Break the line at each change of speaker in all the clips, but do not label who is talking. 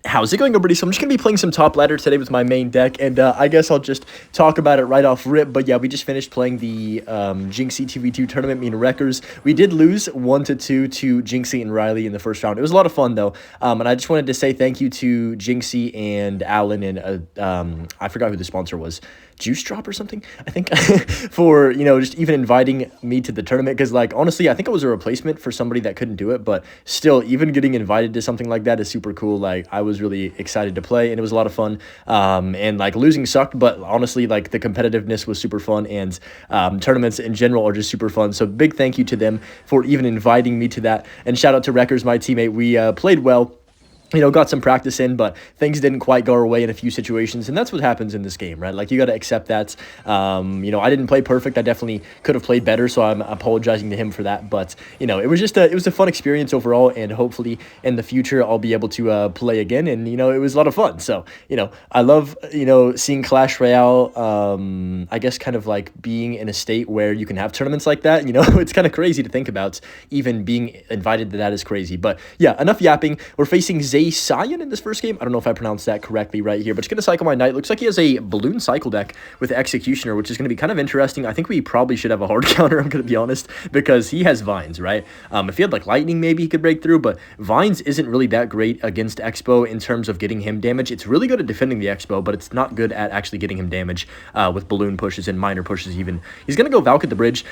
How's it going, everybody? So I'm just going to be playing some top ladder today with my main deck, and I guess I'll just talk about it right off rip. But yeah, we just finished playing the Jynxzi 2v2 tournament, me and Wreckers. We did lose 1-2 to Jynxzi and Riley in the first round. It was a lot of fun, though, and I just wanted to say thank you to Jynxzi and Alan, and I forgot who the sponsor was. Juice Drop or something, I think, for, just even inviting me to the tournament. Because, like, honestly, I think it was a replacement for somebody that couldn't do it, but still, even getting invited to something like that is super cool. Like, I was really excited to play, and it was a lot of fun. And like, losing sucked, but honestly, like, the competitiveness was super fun, and tournaments in general are just super fun. So big thank you to them for even inviting me to that, and shout out to Wreckers, my teammate. We played well, got some practice in, but things didn't quite go our way in a few situations, and that's what happens in this game, right? Like, you got to accept that. I didn't play perfect. I definitely could have played better, so I'm apologizing to him for that. But, it was just it was a fun experience overall, and hopefully in the future I'll be able to play again, and, it was a lot of fun. So, I love, seeing Clash Royale, I guess kind of like being in a state where you can have tournaments like that. It's kind of crazy to think about. Even being invited to that is crazy. But yeah, enough yapping. We're facing Cyan in this first game. I don't know if I pronounced that correctly right here, but just going to cycle my knight. Looks like he has a balloon cycle deck with Executioner, which is going to be kind of interesting. I think we probably should have a hard counter, I'm going to be honest, because he has Vines, right? If he had like Lightning, maybe he could break through, but Vines isn't really that great against Expo in terms of getting him damage. It's really good at defending the Expo, but it's not good at actually getting him damage with balloon pushes and minor pushes even. He's going to go Valk at the bridge.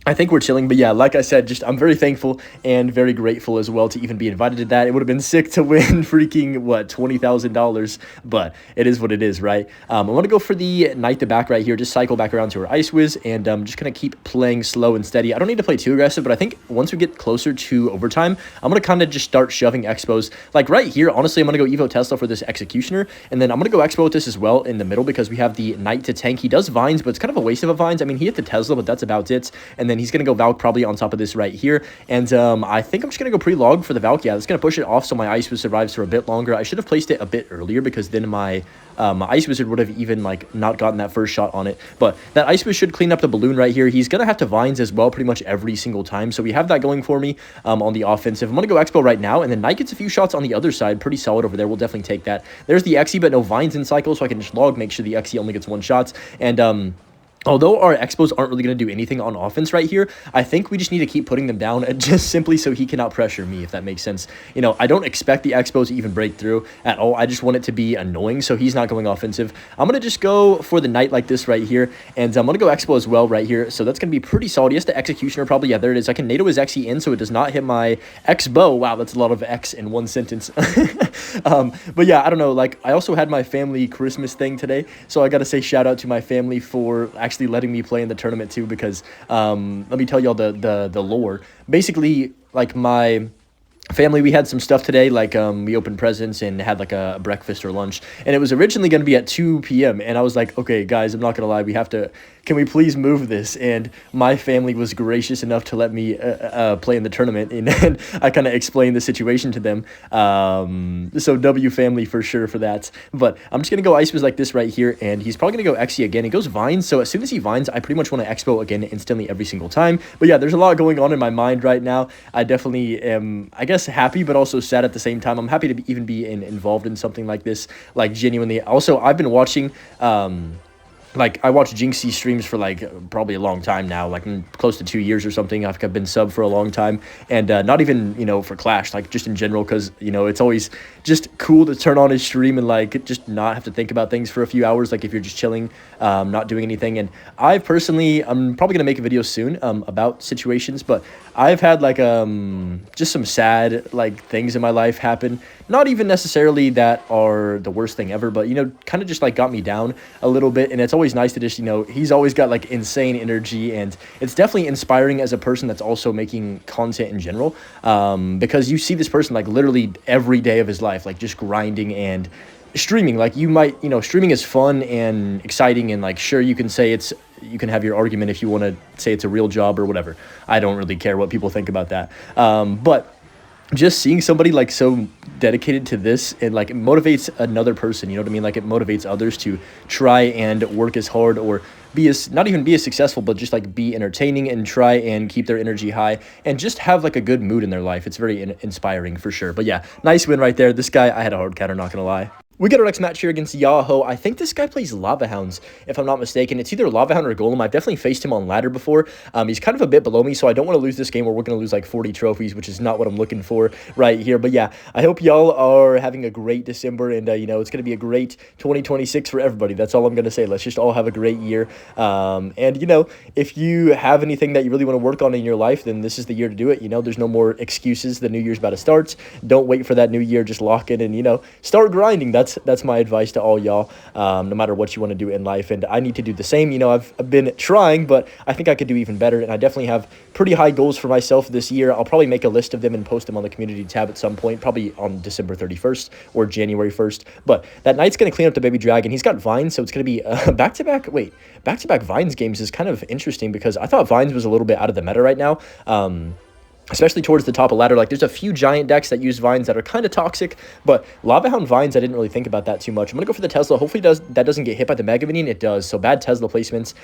I think we're chilling, but yeah, like I said, just I'm very thankful and very grateful as well to even be invited to that. It would have been sick to win freaking, what, $20,000, but it is what it is, right? I want to go for the Knight the back right here, just cycle back around to our Ice Wiz, and just going to keep playing slow and steady. I don't need to play too aggressive, but I think once we get closer to overtime, I'm going to kind of just start shoving Expos. Like right here, honestly, I'm going to go Evo Tesla for this Executioner, and then I'm going to go Expo with this as well in the middle because we have the Knight to tank. He does Vines, but it's kind of a waste of a Vines. I mean, he hit the Tesla, but that's about it, and then he's going to go Valk probably on top of this right here. And I think I'm just going to go pre-log for the Valk. Yeah, that's going to push it off so my Ice Wizard survives for a bit longer. I should have placed it a bit earlier because then my Ice Wizard would have even like not gotten that first shot on it. But that Ice Wizard should clean up the balloon right here. He's going to have to Vines as well pretty much every single time. So we have that going for me on the offensive. I'm going to go Expo right now, and then Knight gets a few shots on the other side. Pretty solid over there. We'll definitely take that. There's the Xe, but no Vines in cycle, so I can just log, make sure the Xe only gets one shot. And although our Expos aren't really going to do anything on offense right here, I think we just need to keep putting them down and just simply so he cannot pressure me, if that makes sense. I don't expect the Expos to even break through at all. I just want it to be annoying, so he's not going offensive. I'm going to just go for the Knight like this right here, and I'm going to go Expo as well right here, so that's going to be pretty solid. He has the Executioner probably. Yeah, there it is. I can NATO his Xe in, so it does not hit my X-Bow. Wow, that's a lot of X in one sentence. But yeah, I don't know. Like, I also had my family Christmas thing today, so I got to say shout out to my family for actually letting me play in the tournament too, because let me tell y'all the lore. Basically, like, my family, we had some stuff today, like we opened presents and had like a breakfast or lunch, and it was originally going to be at 2 p.m. and I was like, okay guys, I'm not gonna lie, can we please move this? And my family was gracious enough to let me play in the tournament, and I kind of explained the situation to them. So W family for sure for that. But I'm just gonna go Ice Wiz like this right here, and he's probably gonna go Xe again. He goes Vines, so as soon as he Vines, I pretty much want to Expo again instantly every single time. But yeah, there's a lot going on in my mind right now. I definitely am, I guess, happy but also sad at the same time. I'm happy to even be involved in something like this, like genuinely. Also, I've been watching like, I watch Jynxzi streams for like probably a long time now, like close to 2 years or something. I've been sub for a long time, and not even for Clash, like just in general, because it's always just cool to turn on his stream and like just not have to think about things for a few hours, like if you're just chilling, not doing anything. And I personally, I'm probably gonna make a video soon about situations, but I've had like just some sad like things in my life happen, not even necessarily that are the worst thing ever, but kind of just like got me down a little bit. And it's always nice to just he's always got like insane energy, and it's definitely inspiring as a person that's also making content in general, because you see this person like literally every day of his life, like just grinding and streaming. Like, you might, streaming is fun and exciting, and like, sure, you can say you can have your argument if you want to say it's a real job or whatever. I don't really care what people think about that. But just seeing somebody like so dedicated to this, and like it motivates another person, you know what I mean? Like it motivates others to try and work as hard, or be as, not even be as successful, but just like be entertaining and try and keep their energy high and just have like a good mood in their life. It's very inspiring for sure. But yeah, nice win right there. This guy, I had a hard counter, not gonna lie. We got our next match here against Yahoo. I think this guy plays Lava Hounds, if I'm not mistaken. It's either Lava Hound or Golem. I've definitely faced him on ladder before. He's kind of a bit below me, so I don't want to lose this game where we're going to lose like 40 trophies, which is not what I'm looking for right here. But yeah, I hope y'all are having a great December, and, you know, it's going to be a great 2026 for everybody. That's all I'm going to say. Let's just all have a great year. And, you know, if you have anything that you really want to work on in your life, then this is the year to do it. You know, there's no more excuses. The new year's about to start. Don't wait for that new year. Just lock in and, you know, start grinding. That's my advice to all y'all, no matter what you want to do in life. And I need to do the same. You know, I've been trying, but I think I could do even better. And I definitely have pretty high goals for myself this year. I'll probably make a list of them and post them on the community tab at some point, probably on December 31st or January 1st. But that knight's going to clean up the baby dragon. He's got vines, so it's going to be back-to-back vines games is kind of interesting, because I thought vines was a little bit out of the meta right now. Especially towards the top of ladder. Like, there's a few giant decks that use vines that are kind of toxic, but Lava Hound vines, I didn't really think about that too much. I'm going to go for the Tesla. Hopefully that doesn't get hit by the Mega Minion. It does, so bad Tesla placements.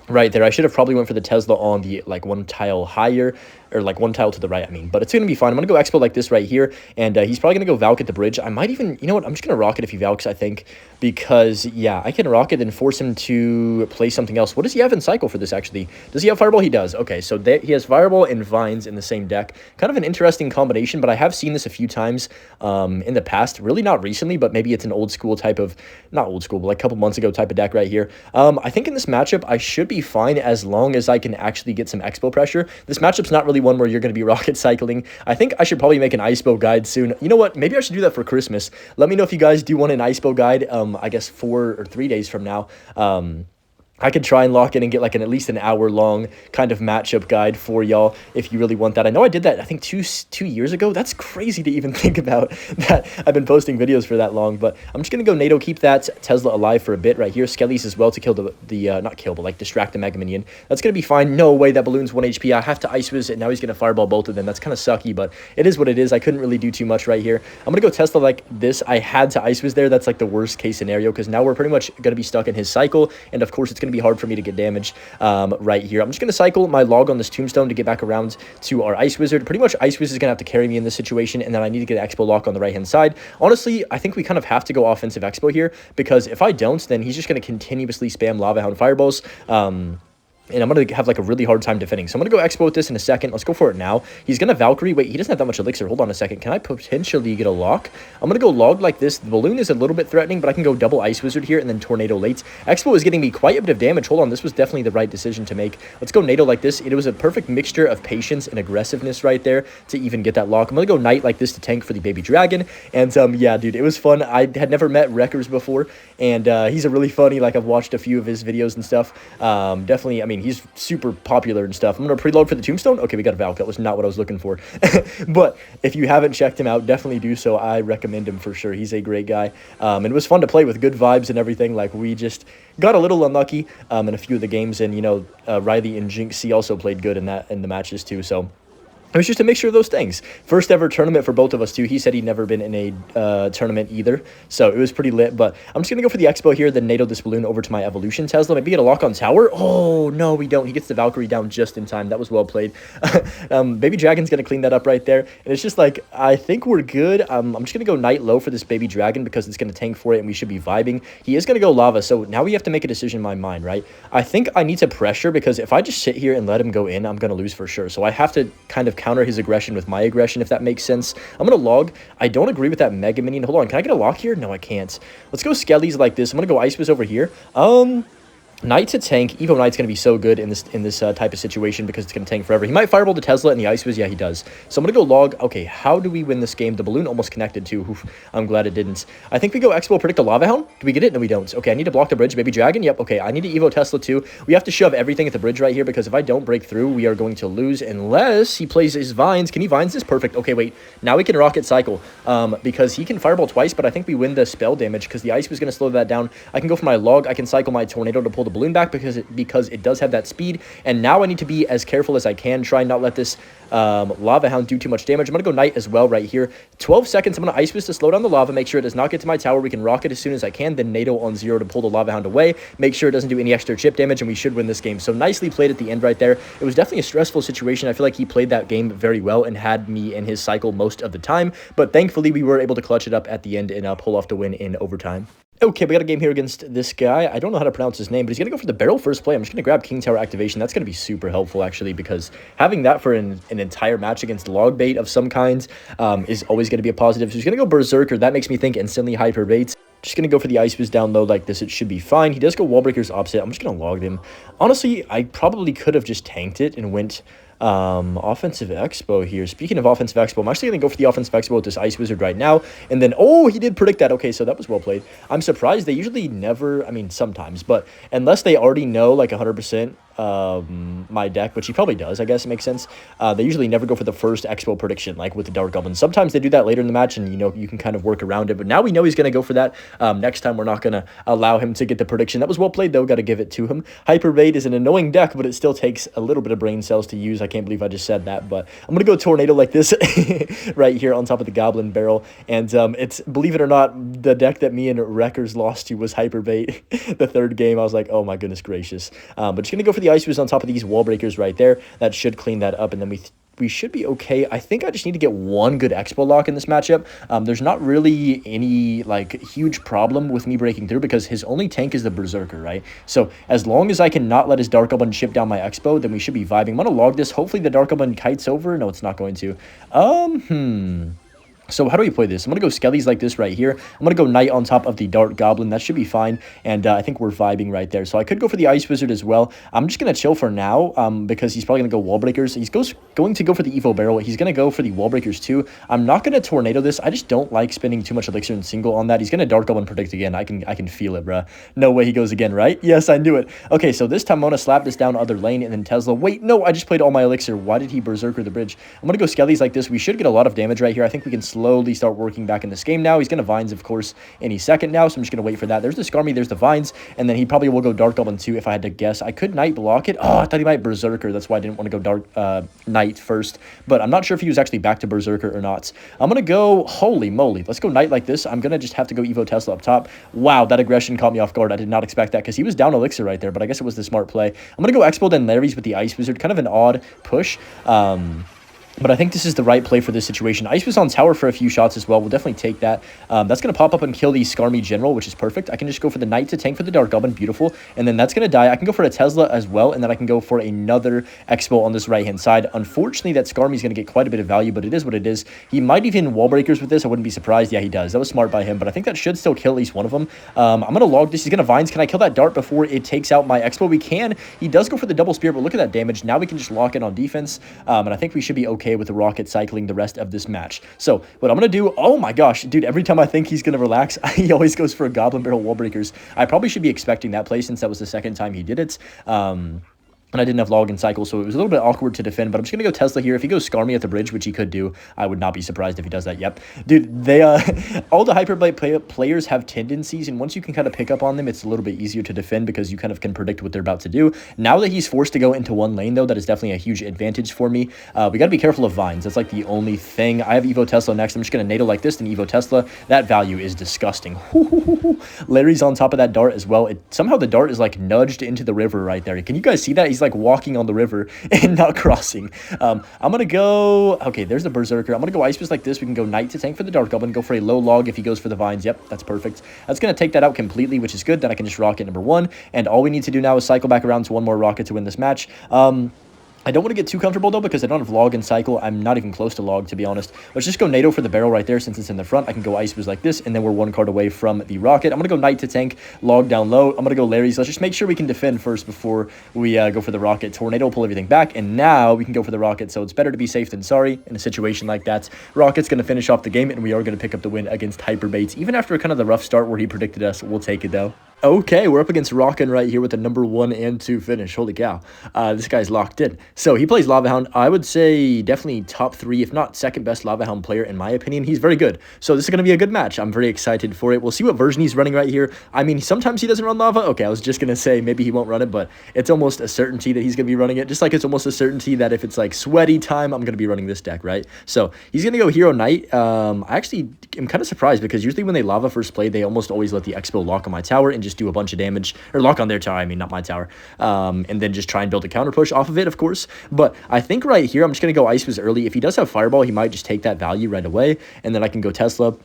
Right there. I should have probably went for the Tesla on the, like, one tile higher, or like one tile to the right, I mean. But it's going to be fine. I'm going to go Expo like this right here, and he's probably going to go Valk at the bridge. I might even, you know what, I'm just going to Rocket if he Valks, I think, because, yeah, I can Rocket and force him to play something else. What does he have in Cycle for this, actually? Does he have Fireball? He does. Okay, so he has Fireball and Vines in the same deck. Kind of an interesting combination, but I have seen this a few times in the past. Really not recently, but maybe it's an old school type of, not old school, but like a couple months ago type of deck right here. I think in this matchup, I should be fine as long as I can actually get some Expo pressure. This matchup's not really one where you're going to be rocket cycling. I think I should probably make an Icepo guide soon. You know what? Maybe I should do that for Christmas. Let me know if you guys do want an Icepo guide, I guess 4 or 3 days from now. I could try and lock in and get like at least an hour-long kind of matchup guide for y'all if you really want that. I know I did that, I think, two years ago. That's crazy to even think about that I've been posting videos for that long. But I'm just going to go NATO, keep that Tesla alive for a bit right here. Skellies as well to kill not kill, but like distract the Mega Minion. That's going to be fine. No way, that balloon's 1 HP. I have to Ice Wiz it. Now he's going to Fireball both of them. That's kind of sucky, but it is what it is. I couldn't really do too much right here. I'm going to go Tesla like this. I had to Ice Wiz there. That's like the worst case scenario, because now we're pretty much going to be stuck in his cycle. And of course, it's going to be hard for me to get damage right here. I'm just going to cycle my log on this tombstone to get back around to our Ice Wizard. Pretty much Ice Wiz is going to have to carry me in this situation, and then I need to get an Expo lock on the right-hand side. Honestly, I think we kind of have to go offensive Expo here, because if I don't, then he's just going to continuously spam Lava Hound Fireballs. And I'm going to have like a really hard time defending. So I'm going to go Expo with this in a second. Let's go for it now. He's going to Valkyrie. Wait, he doesn't have that much elixir. Hold on a second. Can I potentially get a lock? I'm going to go log like this. The balloon is a little bit threatening, but I can go double Ice Wizard here and then Tornado late. Expo is getting me quite a bit of damage. Hold on. This was definitely the right decision to make. Let's go NATO like this. It was a perfect mixture of patience and aggressiveness right there to even get that lock. I'm going to go Knight like this to tank for the baby dragon. And yeah, dude, it was fun. I had never met Wreckers before, and he's a really funny, like, I've watched a few of his videos and stuff. Definitely, I mean, he's super popular and stuff. I'm going to preload for the tombstone. Okay, we got a Valk. That was not what I was looking for. But if you haven't checked him out, definitely do so. I recommend him for sure. He's a great guy. And it was fun to play with, good vibes and everything. Like, we just got a little unlucky in a few of the games. And, you know, Riley and Jynxzi also played good in the matches too. So it was just a mixture of those things. First ever tournament for both of us, too. He said he'd never been in a tournament either, so it was pretty lit. But I'm just going to go for the Expo here, then NATO this balloon over to my Evolution Tesla. Maybe get a lock on tower. Oh, no, we don't. He gets the Valkyrie down just in time. That was well played. Baby Dragon's going to clean that up right there. And it's just like, I think we're good. I'm just going to go Knight low for this Baby Dragon because it's going to tank for it, and we should be vibing. He is going to go Lava, so now we have to make a decision in my mind, right? I think I need to pressure, because if I just sit here and let him go in, I'm going to lose for sure. So I have to kind of counter his aggression with my aggression, if that makes sense. I'm going to log. I don't agree with that Mega Minion. Hold on. Can I get a lock here? No, I can't. Let's go Skellies like this. I'm going to go Ice Wiz over here. Knight to tank. Evo Knight's going to be so good in this type of situation because it's going to tank forever. He might Fireball the Tesla and the Ice Wiz. Yeah, he does. So I'm going to go log. Okay, how do we win this game? The balloon almost connected too. Oof, I'm glad it didn't. I think we go Expo, predict a Lava Hound. Do we get it? No, we don't. Okay, I need to block the bridge. Baby Dragon. Yep, okay. I need to Evo Tesla too. We have to shove everything at the bridge right here, because if I don't break through, we are going to lose unless he plays his Vines. Can he Vines this? Perfect. Okay, wait. Now we can Rocket Cycle because he can Fireball twice, but I think we win the spell damage because the Ice was going to slow that down. I can go for my log. I can cycle my Tornado to pull the balloon back because it does have that speed. And now I need to be as careful as I can, try and not let this lava hound do too much damage. I'm going to go knight as well right here. 12 seconds. I'm going to ice fist to slow down the lava, make sure it does not get to my tower. We can rock it as soon as I can, then NATO on 0 to pull the lava hound away, make sure it doesn't do any extra chip damage, and we should win this game. So nicely played at the end right there. It was definitely a stressful situation. I feel like he played that game very well and had me in his cycle most of the time, but thankfully we were able to clutch it up at the end and pull off the win in overtime. Okay, we got a game here against this guy. I don't know how to pronounce his name, but he's going to go for the barrel first play. I'm just going to grab King Tower activation. That's going to be super helpful, actually, because having that for an entire match against log bait of some kind is always going to be a positive. So he's going to go Berserker. That makes me think instantly hyper baits. Just going to go for the Ice Fist down low like this. It should be fine. He does go Wall Breakers opposite. I'm just going to log him. Honestly, I probably could have just tanked it and went offensive expo here. Speaking of offensive expo, I'm actually gonna go for the offensive expo with this Ice Wizard right now, and then oh, he did predict that. Okay, so that was well played. I'm surprised. They usually never, I mean sometimes, but unless they already know like 100% my deck, which he probably does, I guess it makes sense, they usually never go for the first expo prediction like with the Dark Goblin. Sometimes they do that later in the match, and you know, you can kind of work around it, but now we know he's gonna go for that. Next time we're not gonna allow him to get the prediction. That was well played though, gotta give it to him. Hyper Bait is an annoying deck, but it still takes a little bit of brain cells to use. I can't believe I just said that, but I'm gonna go Tornado like this right here on top of the Goblin Barrel, and it's, believe it or not, the deck that me and Wreckers lost to was Hyper Bait. The third game I was like, oh my goodness gracious. But just gonna go for the Ice Fist on top of these Wall Breakers right there. That should clean that up, and then we should be okay. I think I just need to get one good expo lock in this matchup. There's not really any like huge problem with me breaking through because his only tank is the Berserker, right? So as long as I can not let his Dark Goblin chip down my expo, then we should be vibing. I'm gonna log this. Hopefully the Dark Goblin kites over. No, it's not going to. So how do we play this? I'm going to go Skellies like this right here. I'm going to go Knight on top of the Dark Goblin. That should be fine. And I think we're vibing right there. So I could go for the Ice Wizard as well. I'm just going to chill for now because he's probably going to go Wall Breakers. He's going to go for the Evo Barrel. He's going to go for the Wall Breakers too. I'm not going to Tornado this. I just don't like spending too much Elixir and single on that. He's going to Dark Goblin predict again. I can feel it, bruh. No way he goes again, right? Yes, I knew it. Okay, so this time I'm going to slap this down other lane and then Tesla. Wait, no, I just played all my Elixir. Why did he Berserker the bridge? I'm going to go Skellies like this. We should get a lot of damage right here. I think we can slowly start working back in this game now. He's going to Vines, of course, any second now, so I'm just going to wait for that. There's the Skarmy, there's the Vines, and then he probably will go Dark Goblin too, if I had to guess. I could Knight block it. Oh, I thought he might Berserker. That's why I didn't want to go Dark Knight first, but I'm not sure if he was actually back to Berserker or not. I'm going to go, holy moly, let's go Knight like this. I'm going to just have to go Evo Tesla up top. Wow, that aggression caught me off guard. I did not expect that because he was down Elixir right there, but I guess it was the smart play. I'm going to go Expo, then Larry's with the Ice Wizard. Kind of an odd push. But I think this is the right play for this situation. Ice was on tower for a few shots as well. We'll definitely take that. That's going to pop up and kill the Skarmy General, which is perfect. I can just go for the Knight to tank for the Dark Goblin. Beautiful. And then that's going to die. I can go for a Tesla as well, and then I can go for another Expo on this right-hand side. Unfortunately, that Skarmy is going to get quite a bit of value, but it is what it is. He might even Wall Breakers with this. I wouldn't be surprised. Yeah, he does. That was smart by him, but I think that should still kill at least one of them. I'm going to log this. He's going to Vines. Can I kill that Dart before it takes out my Expo? We can. He does go for the double spear, but look at that damage. Now we can just lock in on defense, and I think we should be okay with the Rocket cycling the rest of this match. So what I'm going to do, oh my gosh, dude, every time I think he's going to relax, he always goes for a Goblin Barrel Wall Breakers. I probably should be expecting that play since that was the second time he did it. And I didn't have log and cycle, so it was a little bit awkward to defend, but I'm just going to go Tesla here. If he goes Skarmy at the bridge, which he could do, I would not be surprised if he does that. Yep. Dude, they, all the Hyperblade players have tendencies, and once you can kind of pick up on them, it's a little bit easier to defend because you kind of can predict what they're about to do. Now that he's forced to go into one lane, though, that is definitely a huge advantage for me. We got to be careful of Vines. That's like the only thing. I have Evo Tesla next. I'm just going to NATO like this, then Evo Tesla. That value is disgusting. Larry's on top of that Dart as well. Somehow the Dart is like nudged into the river right there. Can you guys see that? He's like walking on the river and not crossing. I'm gonna go, okay, there's the Berserker. I'm gonna go Ice Fist like this. We can go Knight to tank for the Dark Goblin, go for a low log if he goes for the Vines. Yep, that's perfect. That's gonna take that out completely, which is good. Then I can just rocket number one, and all we need to do now is cycle back around to one more rocket to win this match. I don't want to get too comfortable, though, because I don't have log and cycle. I'm not even close to log, to be honest. Let's just go NATO for the barrel right there since it's in the front. I can go Ice Fist like this, and then we're one card away from the rocket. I'm going to go Knight to tank, log down low. I'm going to go Larry's. Let's just make sure we can defend first before we go for the rocket. Tornado, pull everything back, and now we can go for the rocket. So it's better to be safe than sorry in a situation like that. Rocket's going to finish off the game, and we are going to pick up the win against Hyperbaits. Even after kind of the rough start where he predicted us, we'll take it, though. Okay, we're up against Rockin right here with the number 1 and 2 finish. Holy cow. This guy's locked in. So he plays Lava Hound. I would say definitely top 3, if not second best Lava Hound player in my opinion. He's very good. So this is going to be a good match. I'm very excited for it. We'll see what version he's running right here. I mean, sometimes he doesn't run Lava. Okay, I was just going to say maybe he won't run it, but it's almost a certainty that he's going to be running it. Just like it's almost a certainty that if it's like sweaty time, I'm going to be running this deck, right? So he's going to go Hero Knight. I actually am kind of surprised because usually when they Lava first play, they almost always let the Expo lock on my tower and just do a bunch of damage. Or lock on their tower, I mean, not my tower. And then just try and build a counter push off of it, of course. But I think right here, I'm just going to go Ice Fizz early. If he does have Fireball, he might just take that value right away. And then I can go Tesla.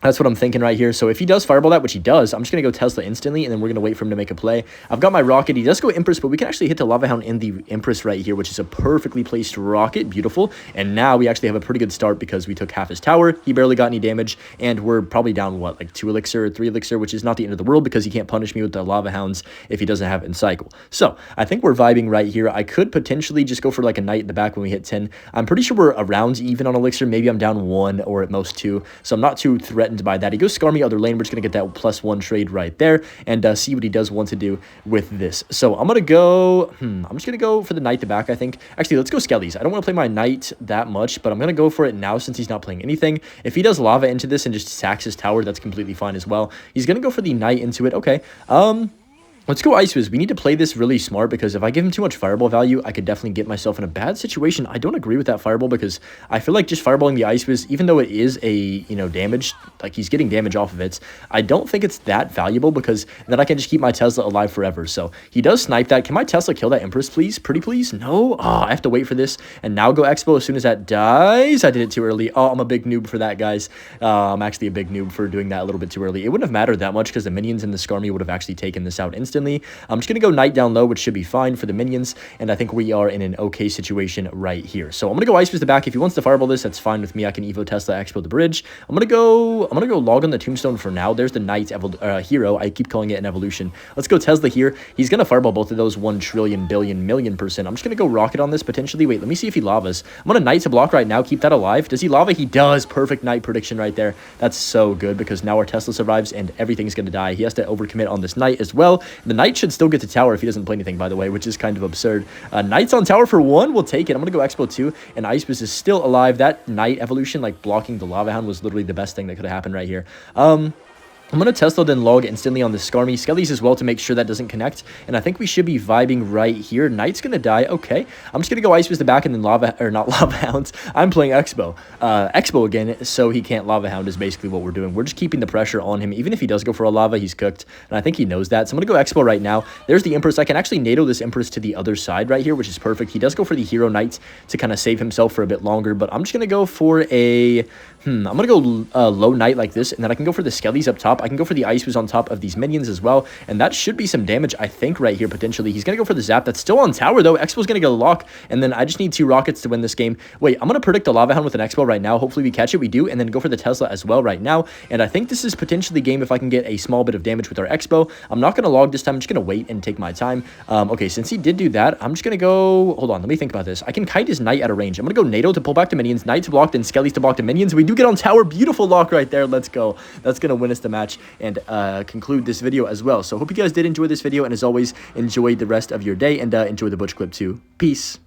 That's what I'm thinking right here. So if he does Fireball that, which he does, I'm just going to go Tesla instantly, and then we're going to wait for him to make a play. I've got my Rocket. He does go Empress, but we can actually hit the Lava Hound in the Empress right here, which is a perfectly placed Rocket. Beautiful. And now we actually have a pretty good start because we took half his tower. He barely got any damage, and we're probably down, what, like 2 Elixir or 3 Elixir, which is not the end of the world because he can't punish me with the Lava Hounds if he doesn't have Encycle. So I think we're vibing right here. I could potentially just go for like a Knight in the back when we hit 10. I'm pretty sure we're around even on Elixir. Maybe I'm down 1 or at most 2, so I'm not too threatened by that. He goes Scar me other lane. We're just going to get that +1 trade right there and see what he does want to do with this. So I'm going to go, I'm just going to go for the Knight to back, I think. Actually, let's go Skellies. I don't want to play my Knight that much, but I'm going to go for it now since he's not playing anything. If he does Lava into this and just sacks his tower, that's completely fine as well. He's going to go for the Knight into it. Okay. Let's go Ice Fizz. We need to play this really smart because if I give him too much Fireball value, I could definitely get myself in a bad situation. I don't agree with that Fireball because I feel like just Fireballing the Ice Fizz, even though it is a, you know, damage, like he's getting damage off of it, I don't think it's that valuable because then I can just keep my Tesla alive forever. So he does snipe that. Can my Tesla kill that Empress, please? Pretty please? No? Oh, I have to wait for this and now go Expo as soon as that dies. I did it too early. Oh, I'm a big noob for that, guys. I'm actually a big noob for doing that a little bit too early. It wouldn't have mattered that much because the minions in the Skarmy would have actually taken this out instantly. I'm just going to go Knight down low, which should be fine for the minions, and I think we are in an okay situation right here. So I'm going to go Ice Fizz the back. If he wants to Fireball this, that's fine with me. I can Evo Tesla Expo the bridge. I'm going to go log on the Tombstone for now. There's the Knight hero. I keep calling it an evolution. Let's go Tesla here. He's going to Fireball both of those 1 trillion billion million %. I'm just going to go Rocket on this potentially. Wait, let me see if he Lavas. I'm going to Knight to block right now. Keep that alive. Does he Lava? He does. Perfect Knight prediction right there. That's so good because now our Tesla survives and everything's going to die. He has to overcommit on this Knight as well. The Knight should still get to tower if he doesn't play anything, by the way, which is kind of absurd. Knight's on tower for 1. We'll take it. I'm going to go Expo 2, and Ice Fizz is still alive. That Knight evolution, like blocking the Lava Hound, was literally the best thing that could have happened right here. I'm going to Tesla then log instantly on the Skarmy. Skellies as well to make sure that doesn't connect. And I think we should be vibing right here. Knight's going to die. Okay. I'm just going to go Ice Fizz the back and then Lava, or not Lava Hounds. I'm playing Expo. Expo again, so he can't Lava Hound is basically what we're doing. We're just keeping the pressure on him. Even if he does go for a Lava, he's cooked. And I think he knows that. So I'm going to go Expo right now. There's the Empress. I can actually NATO this Empress to the other side right here, which is perfect. He does go for the Hero Knight to kind of save himself for a bit longer. But I'm just going to go for a... I'm going to go low Knight like this. And then I can go for the Skellies up top. I can go for the Ice Fizz on top of these minions as well, and that should be some damage, I think, right here, potentially. He's going to go for the Zap. That's still on tower, though. Expo's going to get a lock, and then I just need 2 rockets to win this game. Wait, I'm going to predict the Lava Hound with an Expo right now. Hopefully we catch it. We do, and then go for the Tesla as well right now, and I think this is potentially game if I can get a small bit of damage with our Expo. I'm not going to log this time. I'm just going to wait and take my time. Okay, since he did do that, I'm just going to go... Hold on, let me think about this. I can kite his Knight out of range. I'm going to go NATO to pull back to minions, Knight to block, then Skellies to block to minions. We do get on tower. Beautiful lock right there. Let's go. That's going to win us the match and conclude this video as well. So hope you guys did enjoy this video, and as always, enjoy the rest of your day and enjoy the Butch clip too. Peace.